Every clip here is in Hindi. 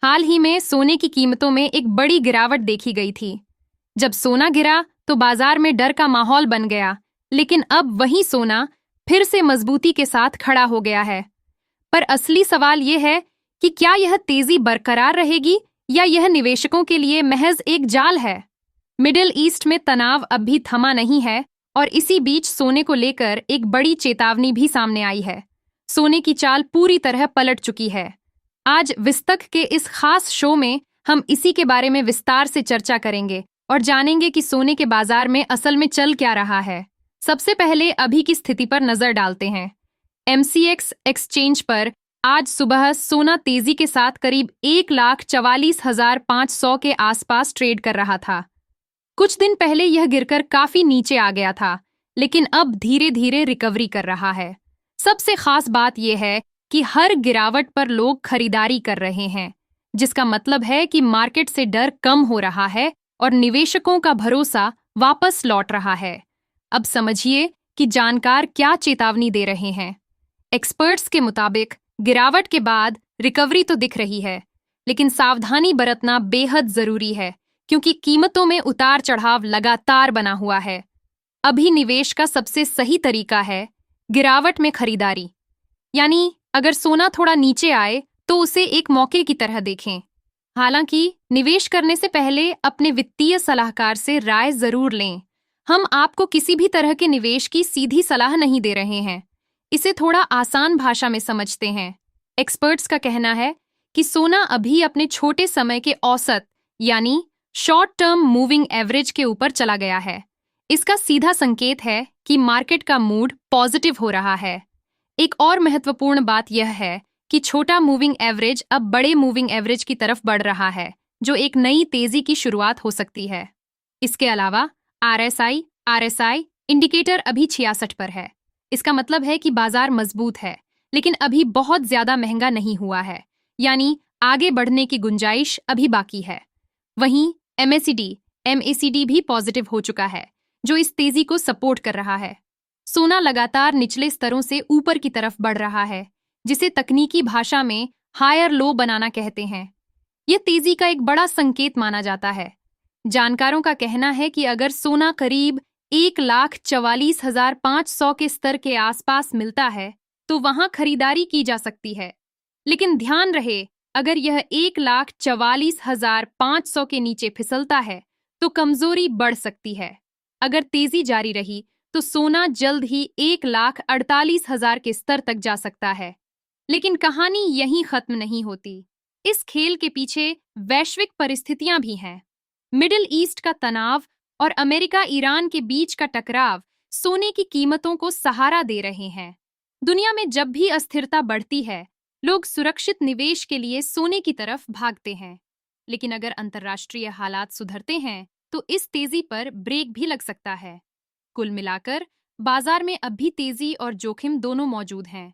हाल ही में सोने की कीमतों में एक बड़ी गिरावट देखी गई थी। जब सोना गिरा तो बाजार में डर का माहौल बन गया, लेकिन अब वही सोना फिर से मजबूती के साथ खड़ा हो गया है। पर असली सवाल यह है कि क्या यह तेजी बरकरार रहेगी या यह निवेशकों के लिए महज एक जाल है। मिडिल ईस्ट में तनाव अब भी थमा नहीं है और इसी बीच सोने को लेकर एक बड़ी चेतावनी भी सामने आई है। सोने की चाल पूरी तरह पलट चुकी है। आज विस्तक के इस खास शो में हम इसी के बारे में विस्तार से चर्चा करेंगे और जानेंगे कि सोने के बाजार में असल में चल क्या रहा है। सबसे पहले अभी की स्थिति पर नजर डालते हैं। एमसीएक्स एक्सचेंज पर आज सुबह सोना तेजी के साथ करीब 1,44,500 के आसपास ट्रेड कर रहा था। कुछ दिन पहले यह गिरकर काफी नीचे आ गया था, लेकिन अब धीरे धीरे रिकवरी कर रहा है। सबसे खास बात यह है कि हर गिरावट पर लोग खरीदारी कर रहे हैं, जिसका मतलब है कि मार्केट से डर कम हो रहा है और निवेशकों का भरोसा वापस लौट रहा है। अब समझिए कि जानकार क्या चेतावनी दे रहे हैं। एक्सपर्ट्स के मुताबिक गिरावट के बाद रिकवरी तो दिख रही है, लेकिन सावधानी बरतना बेहद जरूरी है, क्योंकि कीमतों में उतार चढ़ाव लगातार बना हुआ है। अभी निवेश का सबसे सही तरीका है गिरावट में खरीदारी, यानी अगर सोना थोड़ा नीचे आए तो उसे एक मौके की तरह देखें। हालांकि निवेश करने से पहले अपने वित्तीय सलाहकार से राय जरूर लें। हम आपको किसी भी तरह के निवेश की सीधी सलाह नहीं दे रहे हैं, इसे थोड़ा आसान भाषा में समझते हैं। एक्सपर्ट्स का कहना है कि सोना अभी अपने छोटे समय के औसत यानी शॉर्ट टर्म मूविंग एवरेज के ऊपर चला गया है। इसका सीधा संकेत है कि मार्केट का मूड पॉजिटिव हो रहा है। एक और महत्वपूर्ण बात यह है कि छोटा मूविंग एवरेज अब बड़े मूविंग एवरेज की तरफ बढ़ रहा है, जो एक नई तेजी की शुरुआत हो सकती है। इसके अलावा आरएसआई इंडिकेटर अभी 66 पर है। इसका मतलब है कि बाजार मजबूत है, लेकिन अभी बहुत ज्यादा महंगा नहीं हुआ है, यानी आगे बढ़ने की गुंजाइश अभी बाकी है। वहीं एमएसीडी भी पॉजिटिव हो चुका है, जो इस तेजी को सपोर्ट कर रहा है। सोना लगातार निचले स्तरों से ऊपर की तरफ बढ़ रहा है, जिसे तकनीकी भाषा में हायर लो बनाना कहते हैं। यह तेजी का एक बड़ा संकेत माना जाता है। जानकारों का कहना है कि अगर सोना करीब 1,44,500 के स्तर के आसपास मिलता है तो वहां खरीदारी की जा सकती है। लेकिन ध्यान रहे, अगर यह 1,44,500 के नीचे फिसलता है तो कमजोरी बढ़ सकती है। अगर तेजी जारी रही तो सोना जल्द ही 1,48,000 के स्तर तक जा सकता है। लेकिन कहानी यहीं खत्म नहीं होती। इस खेल के पीछे वैश्विक परिस्थितियां भी हैं। मिडिल ईस्ट का तनाव और अमेरिका ईरान के बीच का टकराव सोने की कीमतों को सहारा दे रहे हैं। दुनिया में जब भी अस्थिरता बढ़ती है, लोग सुरक्षित निवेश के लिए सोने की तरफ भागते हैं। लेकिन अगर अंतर्राष्ट्रीय हालात सुधरते हैं तो इस तेजी पर ब्रेक भी लग सकता है। कुल मिलाकर बाजार में अब भी तेजी और जोखिम दोनों मौजूद हैं।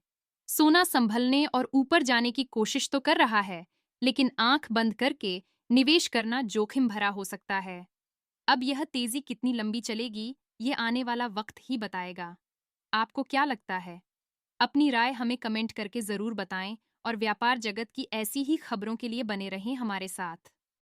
सोना संभलने और ऊपर जाने की कोशिश तो कर रहा है, लेकिन आंख बंद करके निवेश करना जोखिम भरा हो सकता है। अब यह तेजी कितनी लंबी चलेगी, ये आने वाला वक्त ही बताएगा। आपको क्या लगता है? अपनी राय हमें कमेंट करके जरूर बताएं और व्यापार जगत की ऐसी ही खबरों के लिए बने रहें हमारे साथ।